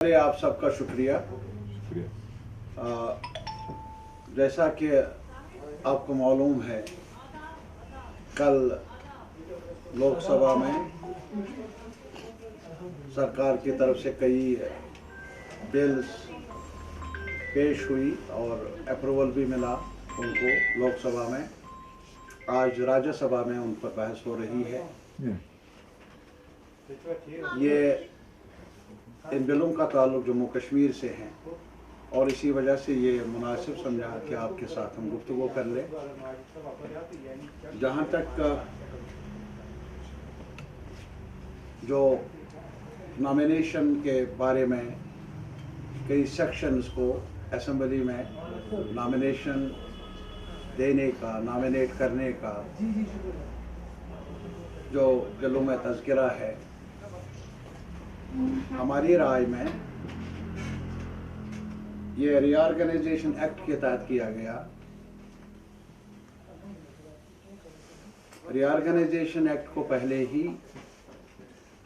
आप सबका शुक्रिया। जैसा कि आपको मालूम है, कल लोकसभा में सरकार की तरफ से कई बिल्स पेश हुई और अप्रूवल भी मिला उनको लोकसभा में। आज राज्यसभा में उन पर बहस हो रही है। ये इन बिलों का ताल्लुक जम्मू कश्मीर से है और इसी वजह से ये मुनासिब समझा कि आपके साथ हम गुफ्तगू कर लें। जहाँ तक जो नॉमिनेशन के बारे में कई सेक्शंस को असेंबली में नॉमिनेशन देने का, नॉमिनेट करने का जो बिलों में तज़किरा है, हमारी राय में ये रीऑर्गेनाइजेशन एक्ट के तहत किया गया। रीऑर्गेनाइजेशन एक्ट को पहले ही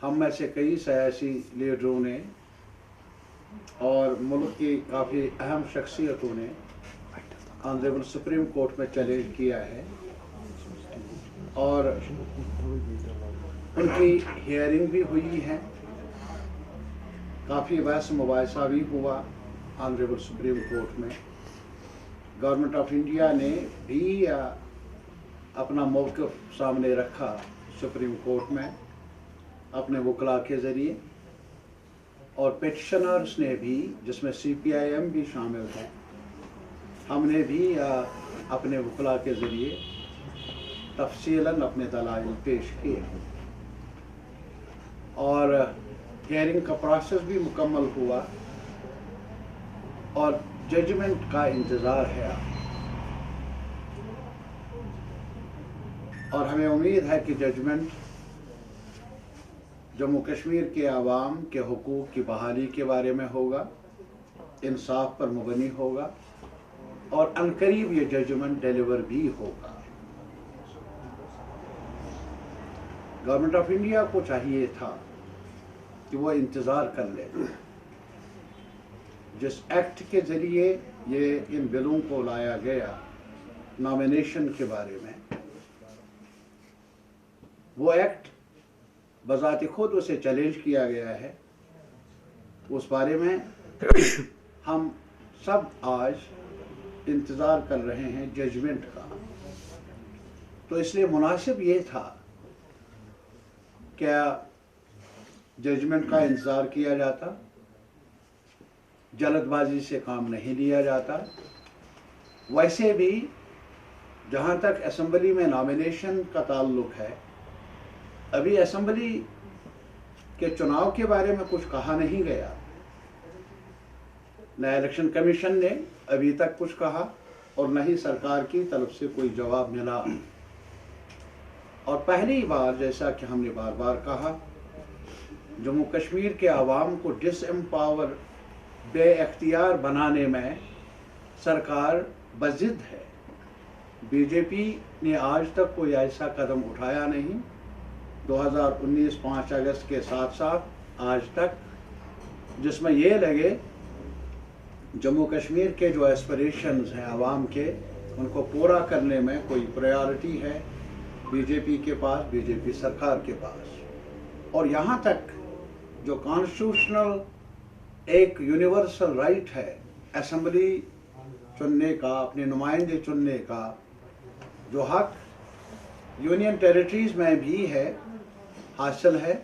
हम में से कई सियासी लीडरों ने और मुल्क की काफ़ी अहम शख्सियतों ने ऑनरेबल सुप्रीम कोर्ट में चैलेंज किया है और उनकी हियरिंग भी हुई है। काफ़ी बहस मुबाहिसा भी हुआ ऑनरेबल सुप्रीम कोर्ट में। गवर्नमेंट ऑफ इंडिया ने भी अपना मौक़िफ़ सामने रखा सुप्रीम कोर्ट में अपने वकला के ज़रिए, और पिटिशनर्स ने भी, जिसमें CPIM भी शामिल है, हमने भी अपने वकला के ज़रिए तफसीलन अपने दलाइल पेश किए और हियरिंग का प्रोसेस भी मुकम्मल हुआ और जजमेंट का इंतज़ार है। और हमें उम्मीद है कि जजमेंट जम्मू कश्मीर के आवाम के हुकूक की बहाली के बारे में होगा, इंसाफ पर मुबनी होगा और अनकरीब ये जजमेंट डिलीवर भी होगा। गवर्नमेंट ऑफ इंडिया को चाहिए था कि वो इंतज़ार कर ले। जिस एक्ट के ज़रिए ये इन बिलों को लाया गया नॉमिनेशन के बारे में, वो एक्ट बज़ात खुद उसे चैलेंज किया गया है। उस बारे में हम सब आज इंतज़ार कर रहे हैं जजमेंट का। तो इसलिए मुनासिब ये था क्या जजमेंट का इंतज़ार किया जाता, जल्दबाजी से काम नहीं लिया जाता। वैसे भी जहाँ तक असेंबली में नॉमिनेशन का ताल्लुक है, अभी असेंबली के चुनाव के बारे में कुछ कहा नहीं गया। न इलेक्शन कमीशन ने अभी तक कुछ कहा और न ही सरकार की तरफ से कोई जवाब मिला। और पहली बार, जैसा कि हमने बार बार कहा, जम्मू कश्मीर के आवाम को डिसएम्पावर, बेअख्तियार बनाने में सरकार बज़िद है। बीजेपी ने आज तक कोई ऐसा कदम उठाया नहीं। 2019 5 अगस्त के साथ साथ आज तक जिसमें ये लगे जम्मू कश्मीर के जो एस्पिरेशंस हैं आवाम के, उनको पूरा करने में कोई प्रायोरिटी है बीजेपी के पास, बीजेपी सरकार के पास। और यहाँ तक जो कॉन्स्टिट्यूशनल एक यूनिवर्सल राइट है असेंबली चुनने का, अपने नुमाइंदे चुनने का, जो हक यूनियन टेरिटरीज़ में भी है, हासिल है,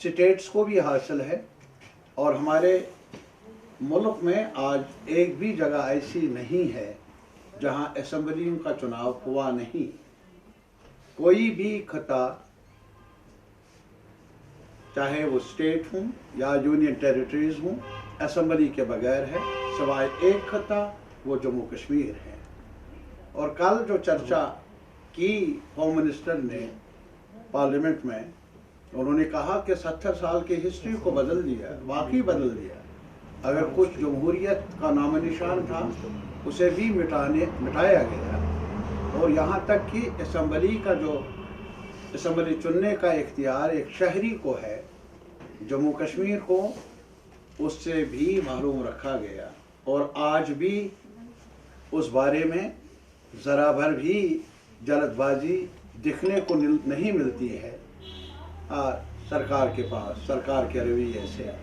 स्टेट्स को भी हासिल है। और हमारे मुल्क में आज एक भी जगह ऐसी नहीं है जहां असेंबलियों का चुनाव हुआ नहीं। कोई भी खता, चाहे वो स्टेट हों या यूनियन टेरिटरीज हों, असेंबली के बगैर है, सिवाय एक खता, वो जम्मू कश्मीर है। और कल जो चर्चा की होम मिनिस्टर ने पार्लियामेंट में, उन्होंने कहा कि 70 साल की हिस्ट्री को बदल दिया, वाकई बदल दिया। अगर कुछ जमहूरियत का नाम निशान था उसे भी मिटाया गया। और यहाँ तक कि असेंबली का जो असेंबली चुनने का इख्तियार एक शहरी को है। जम्मू कश्मीर को उससे भी महरूम रखा गया और आज भी उस बारे में ज़रा भर भी जल्दबाजी दिखने को नहीं मिलती है सरकार के पास, सरकार के रवैये से।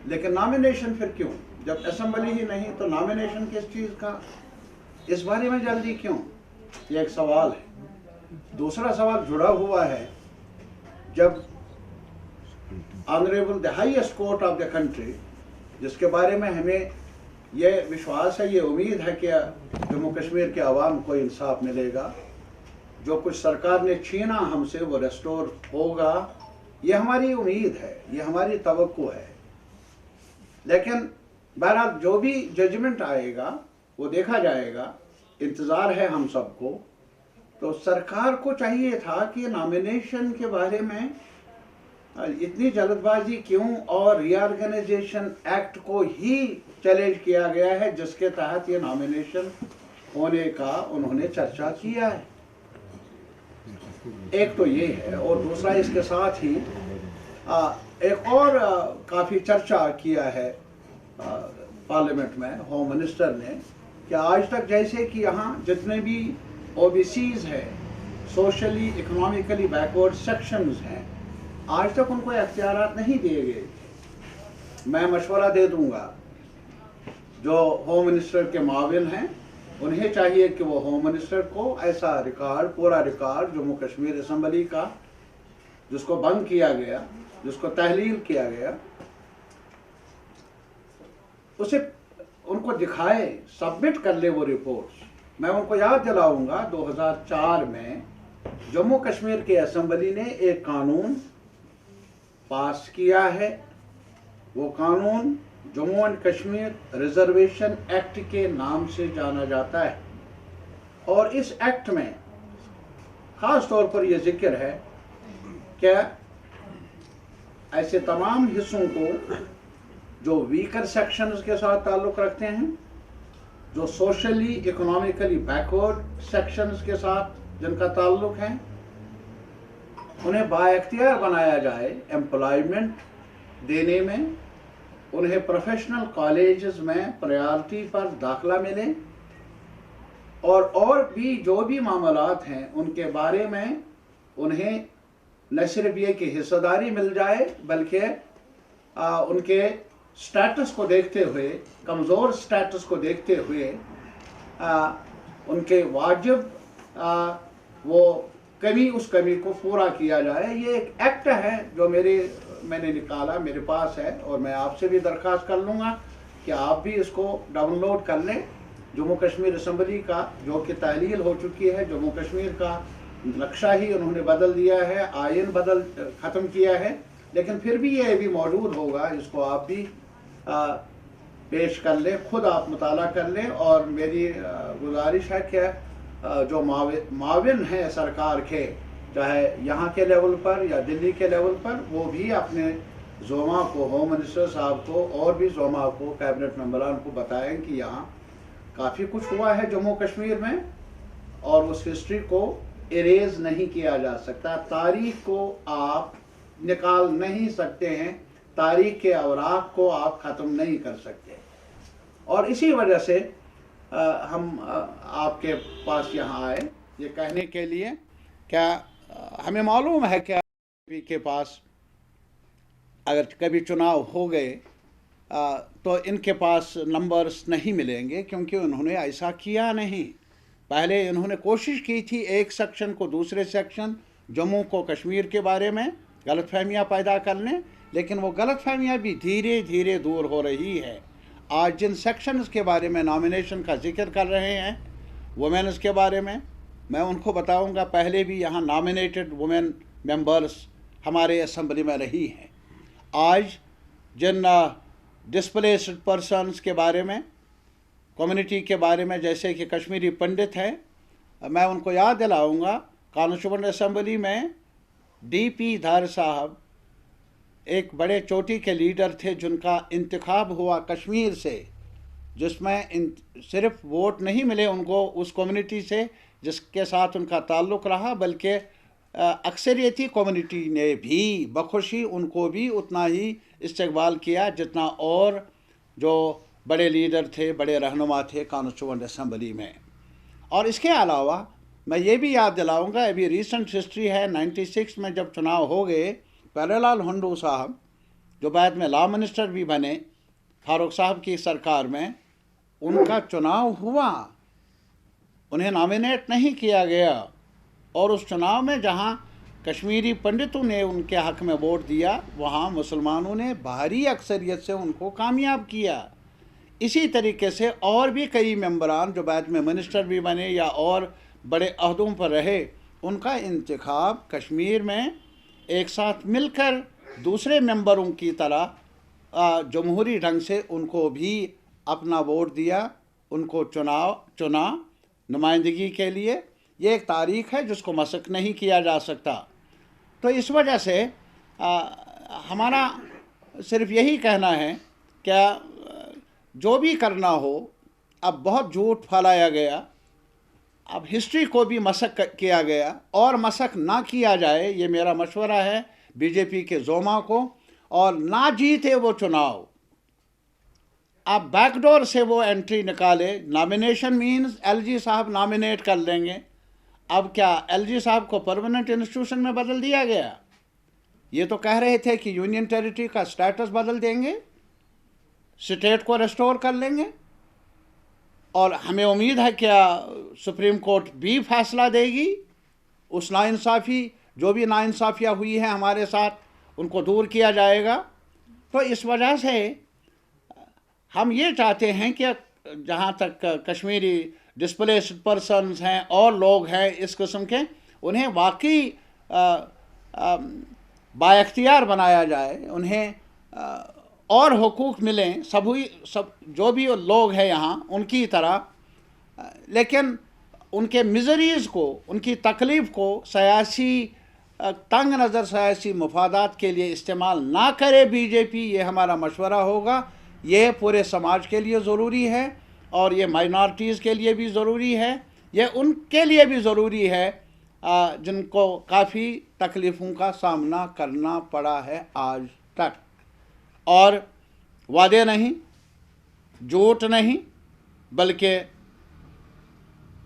लेकिन नॉमिनेशन फिर क्यों? जब असेंबली ही नहीं तो नॉमिनेशन किस चीज़ का? इस बारे में जल्दी क्यों? ये एक सवाल है। दूसरा सवाल जुड़ा हुआ है, जब honourable the highest court of the country, जिसके बारे में हमें ये विश्वास है, ये उम्मीद है कि जम्मू कश्मीर के अवाम को इंसाफ मिलेगा, जो कुछ सरकार ने छीना हमसे वो रेस्टोर होगा, ये हमारी उम्मीद है, ये हमारी तवक्को है। लेकिन बहरहाल जो भी जजमेंट आएगा वो देखा जाएगा, इंतज़ार है हम सबको। तो सरकार को चाहिए था कि नॉमिनेशन के बारे में इतनी जल्दबाजी क्यों, और रीऑर्गेनाइजेशन एक्ट को ही चैलेंज किया गया है जिसके तहत ये नॉमिनेशन होने का उन्होंने चर्चा किया है। एक तो ये है, और दूसरा इसके साथ ही एक और काफ़ी चर्चा किया है पार्लियामेंट में होम मिनिस्टर ने, कि आज तक जैसे कि यहाँ जितने भी ओबीसीज़ हैं, सोशली इकोनॉमिकली बैकवर्ड सेक्शंस हैं, आज तक उनको इख्तियारात नहीं दिए गए। मैं मशवरा दे दूंगा, जो होम मिनिस्टर के माविन हैं उन्हें चाहिए कि वो होम मिनिस्टर को ऐसा रिकॉर्ड, पूरा रिकॉर्ड जम्मू कश्मीर असेंबली का, जिसको बंद किया गया, जिसको तहलील किया गया, उसे उनको दिखाए, सबमिट कर ले वो रिपोर्ट्स। मैं उनको याद दिलाऊंगा 2004 में जम्मू कश्मीर के असेंबली ने एक कानून पास किया है। वो कानून Jammu and Kashmir reservation act के नाम से जाना जाता है, और इस एक्ट में ख़ास तौर पर यह जिक्र है कि ऐसे तमाम हिस्सों को जो वीकर सेक्शंस के साथ ताल्लुक़ रखते हैं, जो सोशली इकोनॉमिकली बैकवर्ड सेक्शंस के साथ जिनका ताल्लुक़ है, उन्हें बाइख्तियार बनाया जाए एम्प्लॉयमेंट देने में, उन्हें प्रोफेशनल कॉलेजेस में प्रायोरिटी पर दाखिला मिले, और भी जो भी मामलात हैं उनके बारे में उन्हें न सिर्फ ये कि हिस्सेदारी मिल जाए, बल्कि उनके स्टेटस को देखते हुए, कमज़ोर स्टेटस को देखते हुए उनके वाजिब वो कमी, उस कमी को पूरा किया जाए। ये एक एक्ट है जो मैंने निकाला, मेरे पास है, और मैं आपसे भी दरख्वास्त कर लूँगा कि आप भी इसको डाउनलोड कर लें। जम्मू कश्मीर असेंबली का जो कि तहलील हो चुकी है, जम्मू कश्मीर का नक्शा ही उन्होंने बदल दिया है, आयन ख़त्म किया है, लेकिन फिर भी ये भी मौजूद होगा। इसको आप भी पेश कर लें, खुद आप मुताला कर लें। और मेरी गुजारिश है कि जो माविन हैं सरकार के, चाहे यहाँ के लेवल पर या दिल्ली के लेवल पर, वो भी अपने ज़ोमा को, होम मिनिस्टर साहब को और भी ज़ोमा को, कैबिनेट मेंबरान को बताएं कि यहाँ काफ़ी कुछ हुआ है जम्मू कश्मीर में, और उस हिस्ट्री को इरेज नहीं किया जा सकता। तारीख को आप निकाल नहीं सकते हैं, तारीख के अवराक को आप ख़त्म नहीं कर सकते। और इसी वजह से हम आपके पास यहाँ आए ये कहने के लिए, क्या हमें मालूम है कि बीजेपी के पास अगर कभी चुनाव हो गए तो इनके पास नंबर्स नहीं मिलेंगे, क्योंकि उन्होंने ऐसा किया नहीं। पहले इन्होंने कोशिश की थी एक सेक्शन को दूसरे सेक्शन, जम्मू को कश्मीर के बारे में गलतफहमियाँ पैदा करने, लेकिन वो गलतफहमियाँ भी धीरे धीरे दूर हो रही है। आज जिन सेक्शंस के बारे में नॉमिनेशन का जिक्र कर रहे हैं, वुमेन्स के बारे में, मैं उनको बताऊंगा, पहले भी यहाँ नॉमिनेटेड वुमेन मेंबर्स हमारे असेंबली में रही हैं। आज जिन डिस्प्लेस्ड पर्सन्स के बारे में, कम्युनिटी के बारे में, जैसे कि कश्मीरी पंडित हैं, मैं उनको याद दिलाऊंगा, कॉन्स्टिट्यूएंट असेंबली में डीपी धार साहब एक बड़े चोटी के लीडर थे जिनका इंतखाब हुआ कश्मीर से, जिसमें सिर्फ वोट नहीं मिले उनको उस कम्युनिटी से जिसके साथ उनका ताल्लुक़ रहा, बल्कि अक्सरियती कम्युनिटी ने भी बखुशी उनको भी उतना ही इस्तकबाल किया जितना और जो बड़े लीडर थे, बड़े रहनुमा थे कॉन्स्टिट्यूएंट असेंबली में। और इसके अलावा मैं ये भी याद दिलाऊंगा, अभी रीसेंट हिस्ट्री है, 96 में जब चुनाव हो गए, प्यारेलाल हुंडू साहब जो बाद में लॉ मिनिस्टर भी बने फारूक साहब की सरकार में, उनका चुनाव हुआ, उन्हें नॉमिनेट नहीं किया गया। और उस चुनाव में जहां कश्मीरी पंडितों ने उनके हक में वोट दिया, वहां मुसलमानों ने भारी अक्सरियत से उनको कामयाब किया। इसी तरीके से और भी कई मेंबरान जो बाद में मिनिस्टर भी बने या और बड़े अहदों पर रहे, उनका इंतखाब कश्मीर में एक साथ मिलकर दूसरे मेंबरों की तरह जमहूरी ढंग से उनको भी अपना वोट दिया, उनको चुना नुमाइंदगी के लिए। ये एक तारीख़ है जिसको मसक नहीं किया जा सकता। तो इस वजह से हमारा सिर्फ यही कहना है कि जो भी करना हो, अब बहुत झूठ फैलाया गया, अब हिस्ट्री को भी मसक किया गया और मसक ना किया जाए, ये मेरा मशवरा है बीजेपी के ज़ोमा को। और ना जीते वो चुनाव, अब बैकडोर से वो एंट्री निकाले। नॉमिनेशन मीन्स एलजी साहब नॉमिनेट कर लेंगे। अब क्या एलजी साहब को परमानेंट इंस्टीट्यूशन में बदल दिया गया? ये तो कह रहे थे कि यूनियन टेरिटरी का स्टेटस बदल देंगे, स्टेट को रेस्टोर कर लेंगे। और हमें उम्मीद है क्या सुप्रीम कोर्ट भी फैसला देगी, उस नाइंसाफ़ी जो भी नाइंसाफ़ियाँ हुई हैं हमारे साथ, उनको दूर किया जाएगा। तो इस वजह से हम ये चाहते हैं कि जहाँ तक कश्मीरी डिस्प्लेस्ड पर्सन्स हैं और लोग हैं इस किस्म के, उन्हें वाकई बाइख्तियार बनाया जाए, उन्हें और हुकूक मिलें, सब जो भी लोग हैं यहाँ उनकी तरह। लेकिन उनके मिज़रीज़ को, उनकी तकलीफ़ को सियासी तंग नज़र सियासी मफादात के लिए इस्तेमाल ना करे बीजेपी, ये हमारा मशवरा होगा। ये पूरे समाज के लिए ज़रूरी है और ये माइनॉरिटीज़ के लिए भी ज़रूरी है, ये उनके लिए भी ज़रूरी है जिनको काफ़ी तकलीफ़ों का सामना करना पड़ा है आज तक। और वादे नहीं, झूठ नहीं, बल्कि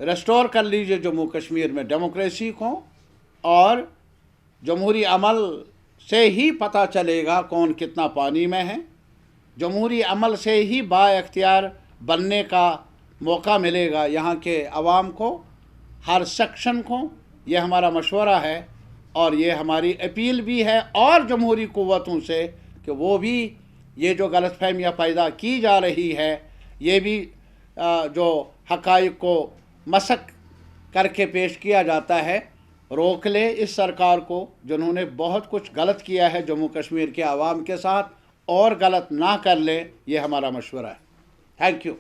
रेस्टोर कर लीजिए जम्मू कश्मीर में डेमोक्रेसी को। और जमहूरी अमल से ही पता चलेगा कौन कितना पानी में है, जमहूरी अमल से ही बाइख्तियार बनने का मौका मिलेगा यहाँ के अवाम को, हर सेक्शन को। ये हमारा मशवरा है और ये हमारी अपील भी है और जमहूरी क़ुव्वतों से कि वो भी ये जो गलतफहमियाँ पैदा की जा रही है, ये भी जो हक़ाइक़ को मसक करके पेश किया जाता है, रोक ले इस सरकार को, जिन्होंने बहुत कुछ गलत किया है जम्मू कश्मीर के आवाम के साथ, और गलत ना कर ले। ये हमारा मशवरा है। Thank you.